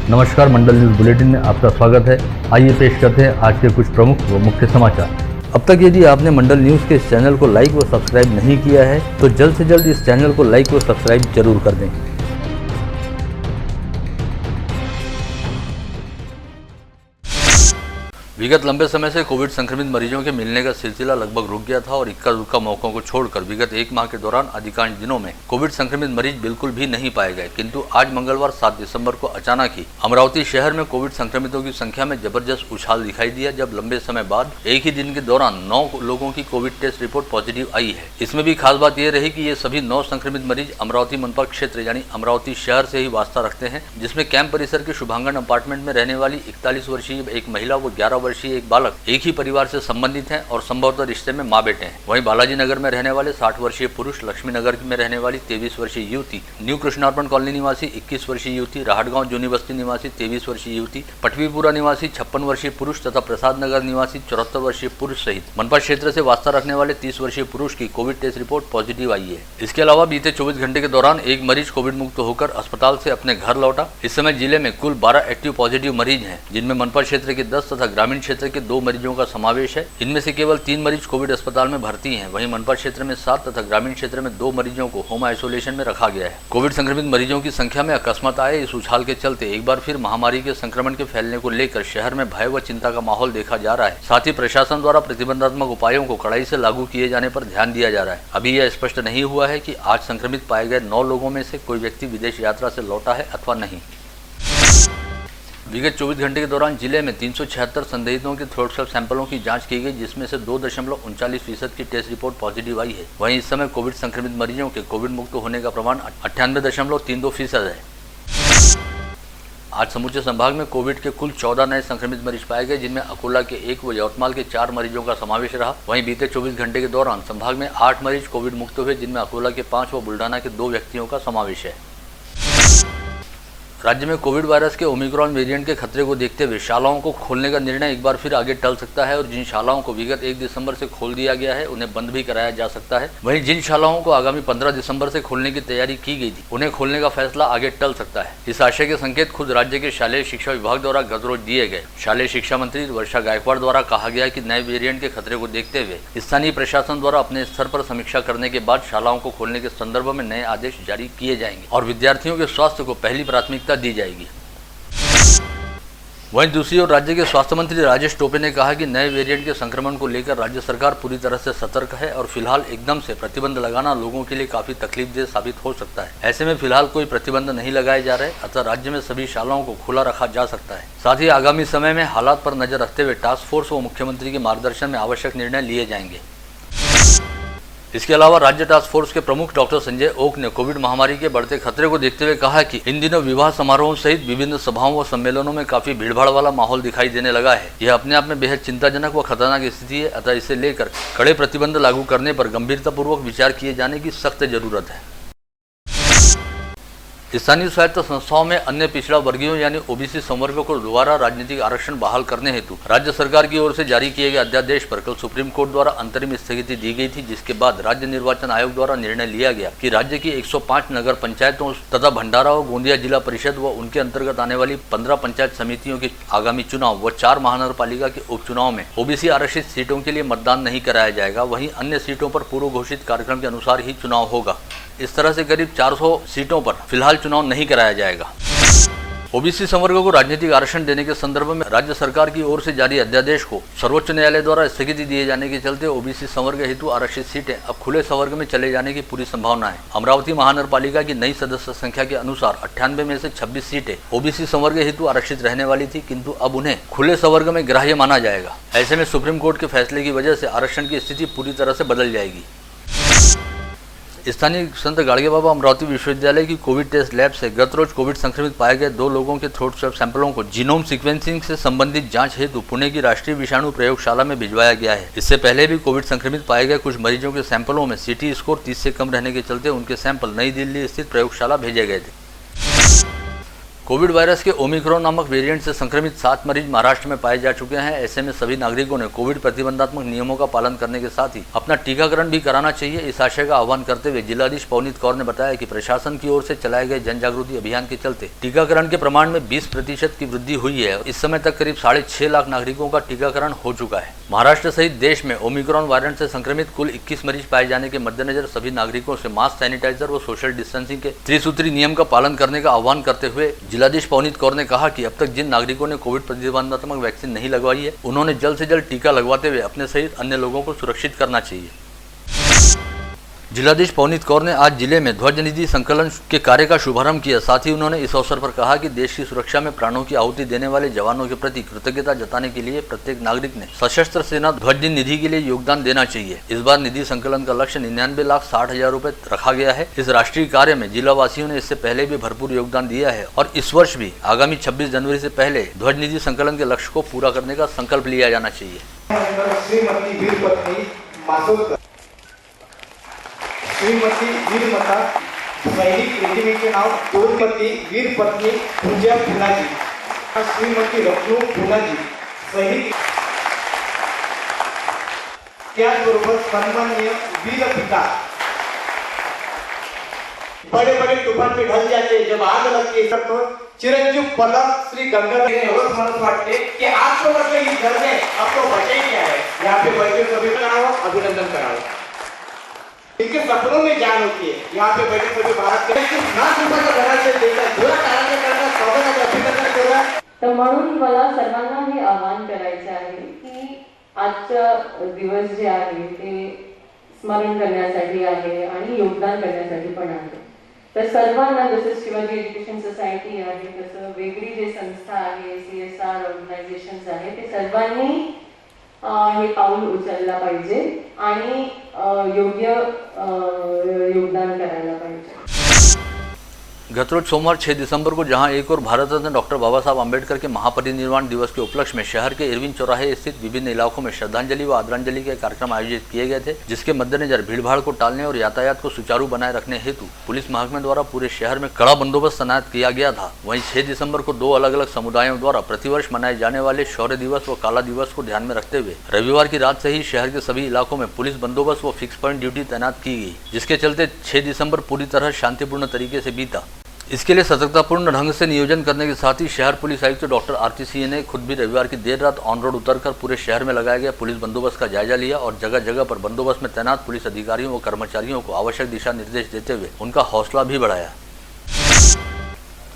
नमस्कार, मंडल news bulletin में आपका स्वागत है। आइए पेश करते हैं आज के कुछ प्रमुख व मुख्य समाचार। अब तक यदि आपने मंडल न्यूज के इस चैनल को लाइक व सब्सक्राइब नहीं किया है तो जल्द से जल्द इस चैनल को लाइक व सब्सक्राइब जरूर कर दें। विगत लंबे समय से कोविड संक्रमित मरीजों के मिलने का सिलसिला लगभग रुक गया था और इक्का दुक्का मौकों को छोड़कर विगत एक माह के दौरान अधिकांश दिनों में कोविड संक्रमित मरीज बिल्कुल भी नहीं पाए गए। किंतु आज मंगलवार 7 दिसंबर को अचानक ही अमरावती शहर में कोविड संक्रमितों की संख्या में जबरदस्त उछाल दिखाई दिया, जब लंबे समय बाद एक ही दिन के दौरान 9 लोगों की कोविड टेस्ट रिपोर्ट पॉजिटिव आई है। इसमें भी खास बात यह रही कि ये सभी 9 संक्रमित मरीज अमरावती मनपा क्षेत्र यानी अमरावती शहर से ही वास्ता रखते हैं, जिसमें कैंप परिसर के शुभांगन अपार्टमेंट में रहने वाली 41 वर्षीय एक महिला व 11 वर्षीय एक बालक एक ही परिवार से संबंधित हैं और संभवतः रिश्ते में मां बेटे हैं। वहीं बालाजी नगर में रहने वाले 60 वर्षीय पुरुष, लक्ष्मी नगर में रहने वाली 23 वर्षीय युवती, न्यू कृष्णार्पण कॉलोनी निवासी 21 वर्षीय युवती, राहटगांव जूनी बस्ती निवासी 23 वर्षीय युवती, पटवीपुरा निवासी 56 वर्षीय पुरुष तथा प्रसाद नगर निवासी 74 वर्षीय पुरुष सहित मनपा क्षेत्र से वास्ता रखने वाले 30 वर्षीय पुरुष की कोविड टेस्ट रिपोर्ट पॉजिटिव आई है। इसके अलावा बीते 24 घंटे के दौरान एक मरीज कोविड मुक्त होकर अस्पताल से अपने घर लौटा। इस समय जिले में कुल 12 एक्टिव पॉजिटिव मरीज हैं, जिनमें मनपा क्षेत्र के 10 तथा ग्रामीण क्षेत्र के 2 मरीजों का समावेश है। इनमें से केवल 3 मरीज कोविड अस्पताल में भर्ती हैं। वहीं मनपा क्षेत्र में 7 तथा ग्रामीण क्षेत्र में 2 मरीजों को होम आइसोलेशन में रखा गया है। कोविड संक्रमित मरीजों की संख्या में अकस्मात आए इस उछाल के चलते एक बार फिर महामारी के संक्रमण के फैलने को लेकर शहर में भय व चिंता का माहौल देखा जा रहा है। साथ ही प्रशासन द्वारा प्रतिबंधात्मक उपायों को कड़ाई से लागू किए जाने पर ध्यान दिया जा रहा है। अभी यह स्पष्ट नहीं हुआ है कि आज संक्रमित पाए गए 9 लोगों में से कोई व्यक्ति विदेश यात्रा से लौटा है अथवा नहीं। विगत 24 घंटे के दौरान जिले में 376 संदिग्धों के थ्रोट स्वैब सैंपलों की जांच की गई, जिसमें से 2.39% की टेस्ट रिपोर्ट पॉजिटिव आई है। वहीं इस समय कोविड संक्रमित मरीजों के कोविड मुक्त होने का प्रमाण 98.32% है। आज समूचे संभाग में कोविड के कुल 14 नए संक्रमित मरीज पाए गए, जिनमें अकोला के 1 व यवतमाल के 4 मरीजों का समावेश रहा। वहीं बीते 24 घंटे के दौरान संभाग में 8 मरीज कोविड मुक्त हुए, जिनमें अकोला के 5 व बुल्ढाना के 2 व्यक्तियों का समावेश है। राज्य में कोविड वायरस के ओमिक्रॉन वेरिएंट के खतरे को देखते हुए शालाओं को खोलने का निर्णय एक बार फिर आगे टल सकता है और जिन शालाओं को विगत 1 दिसंबर से खोल दिया गया है उन्हें बंद भी कराया जा सकता है। वहीं जिन शालाओं को आगामी 15 दिसंबर से खोलने की तैयारी की गई थी उन्हें खोलने का फैसला आगे टल सकता है। इस आशय के संकेत खुद राज्य के शालेय शिक्षा विभाग द्वारा गत रोज दिए गए। शालेय शिक्षा मंत्री वर्षा गायकवाड़ द्वारा कहा गया कि नए वेरिएंट के खतरे को देखते हुए स्थानीय प्रशासन द्वारा अपने स्तर पर समीक्षा करने के बाद शालाओं को खोलने के संदर्भ में नए आदेश जारी किए जाएंगे और विद्यार्थियों के स्वास्थ्य को पहली प्राथमिकता दी जाएगी। वहीं दूसरी ओर राज्य के स्वास्थ्य मंत्री राजेश टोपे ने कहा कि नए वेरिएंट के संक्रमण को लेकर राज्य सरकार पूरी तरह से सतर्क है और फिलहाल एकदम से प्रतिबंध लगाना लोगों के लिए काफी तकलीफदेह साबित हो सकता है। ऐसे में फिलहाल कोई प्रतिबंध नहीं लगाए जा रहे, अतः राज्य में सभी शालाओं को खुला रखा जा सकता है। साथ ही आगामी समय में हालात पर नजर रखते हुए टास्क फोर्स व मुख्यमंत्री के मार्गदर्शन में आवश्यक निर्णय लिए जाएंगे। इसके अलावा राज्य टास्क फोर्स के प्रमुख डॉक्टर संजय ओक ने कोविड महामारी के बढ़ते खतरे को देखते हुए कहा कि इन दिनों विवाह समारोहों सहित विभिन्न सभाओं व सम्मेलनों में काफी भीड़भाड़ वाला माहौल दिखाई देने लगा है। यह अपने आप में बेहद चिंताजनक व खतरनाक स्थिति है, अतः इसे लेकर कड़े प्रतिबंध लागू करने पर गंभीरतापूर्वक विचार किए जाने की सख्त जरूरत है। स्थानीय स्वायत्त संस्थाओं में अन्य पिछड़ा वर्गीयों यानी ओबीसी संवर्ग को दोबारा राजनीतिक आरक्षण बहाल करने हेतु राज्य सरकार की ओर से जारी किए गए अध्यादेश पर कल सुप्रीम कोर्ट द्वारा अंतरिम स्थगिति दी गई थी, जिसके बाद राज्य निर्वाचन आयोग द्वारा निर्णय लिया गया कि राज्य की 105 नगर पंचायतों तथा भंडारा व गोंदिया जिला परिषद व उनके अंतर्गत आने वाली 15 पंचायत समितियों के आगामी चुनाव व 4 महानगर पालिका के उपचुनाव में ओबीसी आरक्षित सीटों के लिए मतदान नहीं कराया जाएगा। वहीं अन्य सीटों पर पूर्व घोषित कार्यक्रम के अनुसार ही चुनाव होगा। इस तरह से करीब 400 सीटों पर फिलहाल चुनाव नहीं कराया जाएगा। ओबीसी संवर्ग को राजनीतिक आरक्षण देने के संदर्भ में राज्य सरकार की ओर से जारी अध्यादेश को सर्वोच्च न्यायालय द्वारा स्थगिति दिए जाने के चलते ओबीसी संवर्ग हेतु आरक्षित सीटें अब खुले संवर्ग में चले जाने की पूरी संभावना है। अमरावती महानगर पालिका की नई सदस्य संख्या के अनुसार 98 में से 26 सीटें ओबीसी संवर्ग हेतु आरक्षित रहने वाली थी, किंतु अब उन्हें खुले संवर्ग में ग्राह्य माना जाएगा। ऐसे में सुप्रीम कोर्ट के फैसले की वजह से आरक्षण की स्थिति पूरी तरह से बदल जाएगी। स्थानीय संत गाड़गे बाबा अमरावती विश्वविद्यालय की कोविड टेस्ट लैब से गत रोज कोविड संक्रमित पाए गए 2 लोगों के थ्रोट स्वैब सैंपलों को जीनोम सीक्वेंसिंग से संबंधित जांच हेतु पुणे की राष्ट्रीय विषाणु प्रयोगशाला में भिजवाया गया है। इससे पहले भी कोविड संक्रमित पाए गए कुछ मरीजों के सैंपलों में सीटी स्कोर 30 से कम रहने के चलते उनके सैंपल नई दिल्ली स्थित प्रयोगशाला भेजे गए थे। कोविड वायरस के ओमिक्रॉन नामक वेरिएंट से संक्रमित 7 मरीज महाराष्ट्र में पाए जा चुके हैं। ऐसे में सभी नागरिकों ने कोविड प्रतिबंधात्मक नियमों का पालन करने के साथ ही अपना टीकाकरण भी कराना चाहिए। इस आशय का आह्वान करते हुए जिलाधीश पवनीत कौर ने बताया कि प्रशासन की ओर से चलाए गए जन जागृति अभियान के चलते टीकाकरण के प्रमाण में 20% की वृद्धि हुई है। इस समय तक करीब 6.5 लाख नागरिकों का टीकाकरण हो चुका है। महाराष्ट्र सहित देश में ओमिक्रॉन वेरिएंट से संक्रमित कुल 21 मरीज पाए जाने के मद्देनजर सभी नागरिकों से मास्क, सैनिटाइजर व सोशल डिस्टेंसिंग के त्रिसूत्री नियम का पालन करने का आह्वान करते हुए जिलाधीश पवनीत कौर ने कहा कि अब तक जिन नागरिकों ने कोविड प्रतिबंधात्मक वैक्सीन नहीं लगवाई है, उन्होंने जल्द से जल्द टीका लगवाते हुए अपने सहित अन्य लोगों को सुरक्षित करना चाहिए। जिलाधीश पवनीत कौर ने आज जिले में ध्वज निधि संकलन के कार्य का शुभारंभ किया। साथ ही उन्होंने इस अवसर पर कहा कि देश की सुरक्षा में प्राणों की आहुति देने वाले जवानों के प्रति कृतज्ञता जताने के लिए प्रत्येक नागरिक ने सशस्त्र सेना ध्वज निधि के लिए योगदान देना चाहिए। इस बार निधि संकलन का लक्ष्य 99,60,000 रुपए रखा गया है। इस राष्ट्रीय कार्य में जिला वासियों ने इससे पहले भी भरपूर योगदान दिया है और इस वर्ष भी आगामी 26 जनवरी से पहले ध्वज निधि संकलन के लक्ष्य को पूरा करने का संकल्प लिया जाना चाहिए। श्रीमती वीरमता सैनिक रेजिमेंट के नाव श्रीमती वीर पत्नी पूजा फुलाजी, श्रीमती रत्नू फुलाजी सैनिक, त्याचबरोबर सन्माननीय वीर पिता। बड़े बड़े तूफान पे ढल जाते, जब आग लगती है तो चिरंजीव पलक श्री गंगाधर स्मरण वाटते कि आपको मतलब इस घर में आपको बचे क्या है। यहाँ पे बैठे सभी कराओ, अभिनंदन कराओ। इनके सपनों में जान होती है। यहाँ पे बैठे सभी भारत के तर म्हणून मला सर्वांना हे आवाहन करायचे आहे की आजचा दिवस जे आहे ते स्मरण करण्यासाठी आहे आणि योगदान करण्यासाठी पण आहे। तर सर्वांना जसं शिवाजी एज्युकेशन सोसायटी आहे तसं वेगळी जे संस्था आहे, CSR ऑर्गनायझेशन्स आहे, ते सर्वांनी हे पाऊल उचलला पाहिजे आणि योग्य योगदान करायला पाहिजे। गतरोज सोमवार 6 दिसंबर को जहां एक और भारत रत्न डॉक्टर बाबा साहब आम्बेडकर के महापरिनिर्वाण दिवस के उपलक्ष्य में शहर के इरविन चौराहे स्थित विभिन्न इलाकों में श्रद्धांजलि व आदरांजलि के कार्यक्रम आयोजित किए गए थे, जिसके मद्देनजर भीड़भाड़ को टालने और यातायात को सुचारू बनाए रखने हेतु पुलिस महकमे द्वारा पूरे शहर में कड़ा बंदोबस्त तैनात किया गया था। वहीं 6 दिसंबर को 2 अलग अलग समुदायों द्वारा प्रतिवर्ष मनाए जाने वाले शौर्य दिवस व काला दिवस को ध्यान में रखते हुए रविवार की रात से ही शहर के सभी इलाकों में पुलिस बंदोबस्त व फिक्स पॉइंट ड्यूटी तैनात की गई, जिसके चलते 6 दिसंबर पूरी तरह शांतिपूर्ण तरीके से बीता। इसके लिए सतर्कतापूर्ण ढंग से नियोजन करने के साथ ही शहर पुलिस आयुक्त डॉक्टर आरती सिंह ने खुद भी रविवार की देर रात ऑन रोड उतरकर पूरे शहर में लगाए गए पुलिस बंदोबस्त का जायजा लिया और जगह जगह पर बंदोबस्त में तैनात पुलिस अधिकारियों व कर्मचारियों को आवश्यक दिशा निर्देश देते हुए उनका हौसला भी बढ़ाया।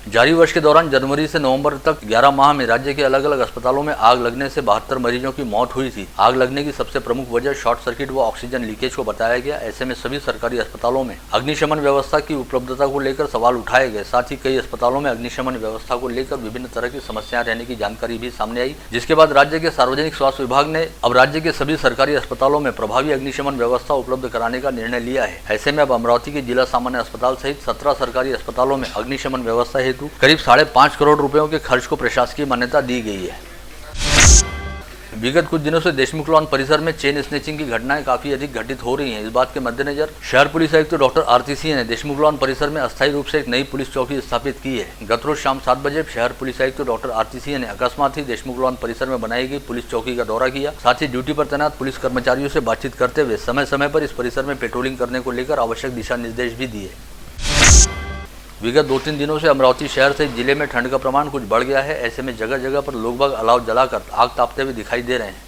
जारी वर्ष के दौरान जनवरी से नवंबर तक 11 माह में राज्य के अलग अलग अस्पतालों में आग लगने से 72 मरीजों की मौत हुई थी। आग लगने की सबसे प्रमुख वजह शॉर्ट सर्किट व ऑक्सीजन लीकेज को बताया गया। ऐसे में सभी सरकारी अस्पतालों में अग्निशमन व्यवस्था की उपलब्धता को लेकर सवाल उठाए गए। साथ ही कई अस्पतालों में अग्निशमन व्यवस्था को लेकर विभिन्न तरह की समस्याएं रहने की जानकारी भी सामने आई, जिसके बाद राज्य के सार्वजनिक स्वास्थ्य विभाग ने अब राज्य के सभी सरकारी अस्पतालों में प्रभावी अग्निशमन व्यवस्था उपलब्ध कराने का निर्णय लिया है। ऐसे में अब अमरावती के जिला सामान्य अस्पताल सहित 17 सरकारी अस्पतालों में अग्निशमन व्यवस्था हेतु करीब 5.5 करोड़ रुपयों के खर्च को प्रशासकीय मान्यता दी गई है। विगत कुछ दिनों से देशमुख लॉन परिसर में चेन स्नेचिंग की घटनाएं काफी अधिक घटित हो रही हैं। इस बात के मद्देनजर शहर पुलिस आयुक्त डॉक्टर आरती सिंह ने देशमुख लॉन परिसर में अस्थायी रूप से एक नई पुलिस चौकी स्थापित की है। गत रोज शाम 7 बजे शहर पुलिस आयुक्त डॉक्टर आरती सिंह ने अकस्मात ही देशमुख लॉन परिसर में बनाई गई पुलिस चौकी का दौरा किया। साथ ही ड्यूटी पर तैनात पुलिस कर्मचारियों से बातचीत करते हुए समय समय पर इस परिसर में पेट्रोलिंग करने को लेकर आवश्यक दिशा निर्देश भी दिए। विगत 2-3 दिनों से अमरावती शहर से जिले में ठंड का प्रमाण कुछ बढ़ गया है। ऐसे में जगह जगह पर लोग बाग अलाव जलाकर आग तापते हुए दिखाई दे रहे हैं।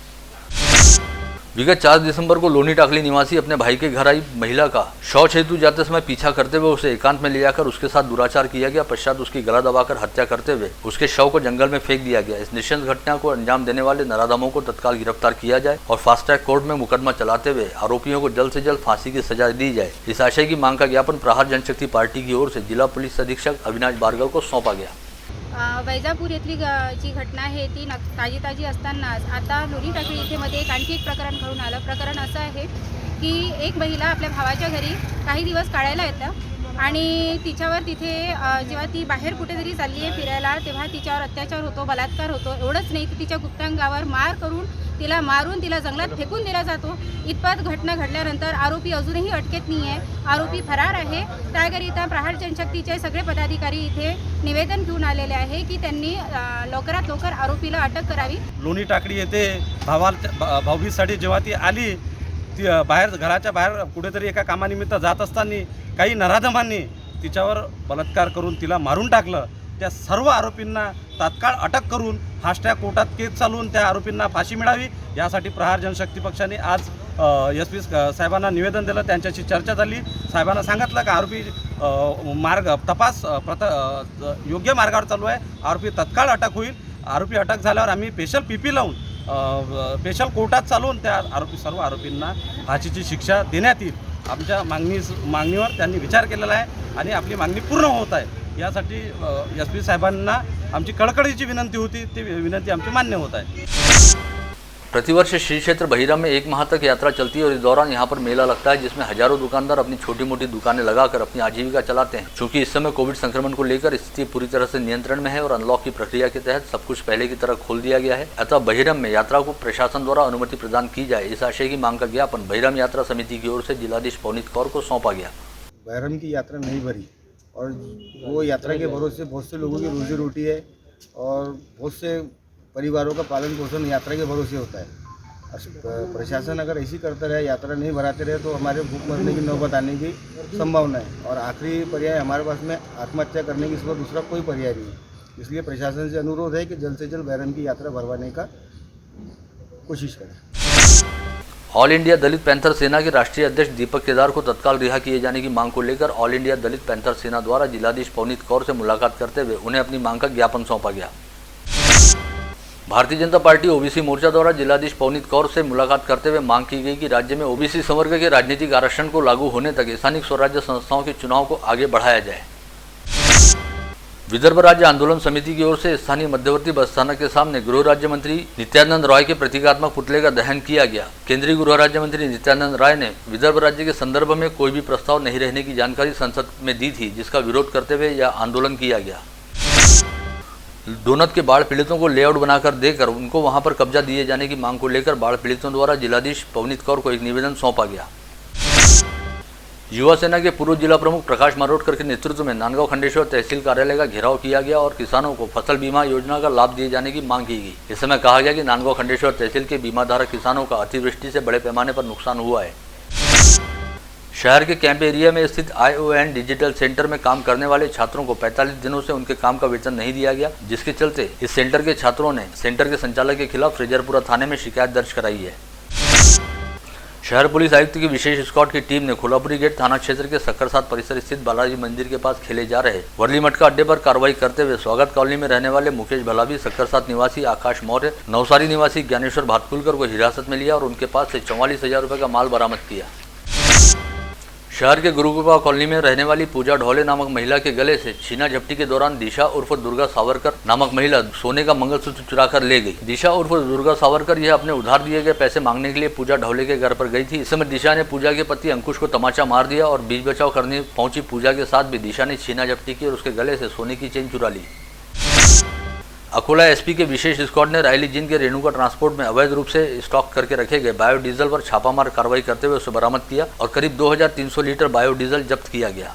विगत 4 दिसंबर को लोनी टाकली निवासी अपने भाई के घर आई महिला का शौच हेतु जाते समय पीछा करते हुए उसे एकांत में ले जाकर उसके साथ दुराचार किया गया। पश्चात उसकी गला दबाकर हत्या करते हुए उसके शव को जंगल में फेंक दिया गया। इस नृशंस घटना को अंजाम देने वाले नराधमों को तत्काल गिरफ्तार किया जाए और फास्ट ट्रैक कोर्ट में मुकदमा चलाते हुए आरोपियों को जल्द से जल्द फांसी की सजा दी जाए। इस आशय की मांग का ज्ञापन प्रहार जनशक्ति पार्टी की ओर से जिला पुलिस अधीक्षक अविनाश भार्गव को सौंपा गया। वैजापूर येथली जी घटना आहे ती ताजी असतानाच आता लोणी टाकळी इथे मध्ये आणखी एक प्रकरण घडून आलं। प्रकरण असं आहे की एक महिला आपल्या भावाच्या घरी काही दिवस काढायला येतं आणि तिच्यावर तिथे जेव्हा ती बाहेर कुठेतरी चालली आहे फिरायला तेव्हा तिच्यावर अत्याचार होतो, बलात्कार होतो। एवढंच नाही की तिच्या गुप्तांगावर मार करून तिला मारून तिला जंगलात फेकून दिला जातो. इतपत घटना घडल्यानंतर आरोपी अजूनही अटकेत नाही आहे. आरोपी फरार आहे. त्याकरिता प्रहार जनशक्तीचे सगळे पदाधिकारी इथे निवेदन घेऊन आलेले आहे की त्यांनी लवकरात लवकर आरोपीला अटक करावी. लोणी टाकळी येथे भाऊबीजसाठी जेव्हा ती आली, ती बाहेर घराच्या बाहेर कुठेतरी एका कामानिमित्त जात असताना काही नराधमांनी तिच्यावर बलात्कार करून तिला मारून टाकलं. त्या सर्व आरोपींना तात्काळ अटक करून फास्ट ट्रॅक कोर्टात केस चालवून त्या आरोपींना फाशी मिळावी यासाठी प्रहार जनशक्ती पक्षाने आज SP साहेबांना निवेदन दिलं. त्यांच्याशी चर्चा झाली. साहेबांना सांगितलं की आरोपी तपास योग्य मार्गावर चालू आहे. आरोपी तत्काळ अटक होईल. आरोपी अटक झाल्यावर आम्ही स्पेशल PP लावून स्पेशल कोर्टात चालवून त्या सर्व आरोपींना फाशीची शिक्षा देण्यात येईल. आमच्या मागणीवर त्यांनी विचार केलेला आहे आणि आपली मागणी पूर्ण होत आहे. यासाठी SP साहेबांना आमची कळकळीची विनंती होती. ती विनंती आमची मान्य होत आहे. प्रतिवर्ष श्री क्षेत्र बहिरम में 1 माह तक यात्रा चलती है और इस दौरान यहाँ पर मेला लगता है, जिसमें हजारों दुकानदार अपनी छोटी मोटी दुकानें लगाकर अपनी आजीविका चलाते हैं. चूंकि इस समय कोविड संक्रमण को लेकर स्थिति पूरी तरह से नियंत्रण में है और अनलॉक की प्रक्रिया के तहत सब कुछ पहले की तरह खोल दिया गया है. अतः बहिरम में यात्रा को प्रशासन द्वारा अनुमति प्रदान की जाए, इस आशय की मांग का ज्ञापन बहिरम यात्रा समिति की ओर से जिलाधीश पवनीत कौर को सौंपा गया. बहिरम की यात्रा नहीं भरी और वो यात्रा के भरोसे बहुत से लोगों की रोजी रोटी है और बहुत से परिवारों का पालन पोषण यात्रा के भरोसे होता है. प्रशासन अगर ऐसी करता रहे, यात्रा नहीं भराते रहे, तो हमारे भूख मरने की नौबत आने की संभावना है और आखिरी पर्याय हमारे पास में आत्महत्या करने के सिवा दूसरा कोई पर्याय नहीं है. इसलिए प्रशासन से अनुरोध है कि जल्द से जल्द बहिरम की यात्रा भरवाने का कोशिश करें. ऑल इंडिया दलित पैंथर सेना के राष्ट्रीय अध्यक्ष दीपक केदार को तत्काल रिहा किए जाने की मांग को लेकर ऑल इंडिया दलित पैंथर सेना द्वारा जिलाधीश पवनीत कौर से मुलाकात करते हुए उन्हें अपनी मांग का ज्ञापन सौंपा गया. भारतीय जनता पार्टी OBC मोर्चा द्वारा जिलाधीश पवनीत कौर से मुलाकात करते हुए मांग की गई कि राज्य में OBC संवर्ग के राजनीतिक आरक्षण को लागू होने तक स्थानीय स्वराज्य संस्थाओं के चुनाव को आगे बढ़ाया जाए. विदर्भ राज्य आंदोलन समिति की ओर से स्थानीय मध्यवर्ती बस स्थानक के सामने गृह राज्य मंत्री नित्यानंद राय के प्रतीकात्मक पुतले का दहन किया गया. केंद्रीय गृह राज्य मंत्री नित्यानंद राय ने विदर्भ राज्य के संदर्भ में कोई भी प्रस्ताव नहीं रहने की जानकारी संसद में दी थी, जिसका विरोध करते हुए यह आंदोलन किया गया. दोनत के बाढ़ पीड़ितों को लेआउट बनाकर देकर उनको वहां पर कब्जा दिए जाने की मांग को लेकर बाढ़ पीड़ितों द्वारा जिलाधीश पवनीत कौर को एक निवेदन सौंपा गया. युवा सेना के पूर्व जिला प्रमुख प्रकाश मारोटकर के नेतृत्व में नांदगांव खंडेश्वर तहसील कार्यालय का घेराव किया गया और किसानों को फसल बीमा योजना का लाभ दिए जाने की मांग की गई. इस समय कहा गया कि नांदगांव खंडेश्वर तहसील के बीमाधारक किसानों का अतिवृष्टि से बड़े पैमाने पर नुकसान हुआ है. शहर के कैंप एरिया में स्थित ION डिजिटल सेंटर में काम करने वाले छात्रों को 45 दिनों से उनके काम का वेतन नहीं दिया गया, जिसके चलते इस सेंटर के छात्रों ने सेंटर के संचालक के खिलाफ फ्रेजरपुरा थाने में शिकायत दर्ज कराई है. शहर पुलिस आयुक्त की विशेष स्क्वाड की टीम ने खोलापुरी गेट थाना क्षेत्र के सक्करसाद परिसर स्थित बालाजी मंदिर के पास खेले जा रहे वर्ली मटका अड्डे पर कार्रवाई करते हुए स्वागत कॉलोनी में रहने वाले मुकेश भलावी, सक्करसाद निवासी आकाश मौर्य, नवसारी निवासी ज्ञानेश्वर भातकुलकर को हिरासत में लिया और उनके पास से 44,000 रुपये का माल बरामद किया. शहर के गुरुकृपा कॉलोनी में रहने वाली पूजा ढोले नामक महिला के गले से छीना झपटी के दौरान दिशा उर्फ दुर्गा सावरकर नामक महिला सोने का मंगलसूत्र चुरा कर ले गई. दिशा उर्फ दुर्गा सावरकर यह अपने उधार दिए गए पैसे मांगने के लिए पूजा ढोले के घर पर गई थी. इस समय दिशा ने पूजा के पति अंकुश को तमाचा मार दिया और बीच बचाव करने पहुंची पूजा के साथ भी दिशा ने छीना झपटी की और उसके गले से सोने की चेन चुरा ली. अकोला SP के विशेष स्क्वाड ने रायली जिन के रेणुका ट्रांसपोर्ट में अवैध रूप से स्टॉक करके रखे गए बायोडीजल पर छापामार कार्रवाई करते हुए उसे बरामद किया और करीब 2300 लीटर बायोडीजल जब्त किया गया.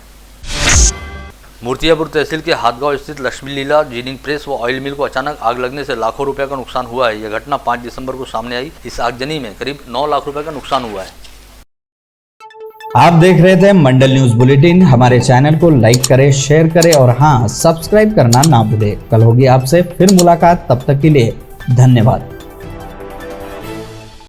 मूर्तियापुर तहसील के हाथगांव स्थित लक्ष्मी लीला जिनिंग प्रेस व ऑयल मिल को अचानक आग लगने से लाखों रुपए का नुकसान हुआ है. यह घटना 5 दिसंबर को सामने आई. इस आगजनी में करीब 9 लाख रुपए का नुकसान हुआ है. आप देख रहे थे मंडल न्यूज बुलेटिन. हमारे चैनल को लाइक करें, शेयर करें और हाँ, सब्सक्राइब करना ना भूलें. कल होगी आपसे फिर मुलाकात. तब तक के लिए धन्यवाद.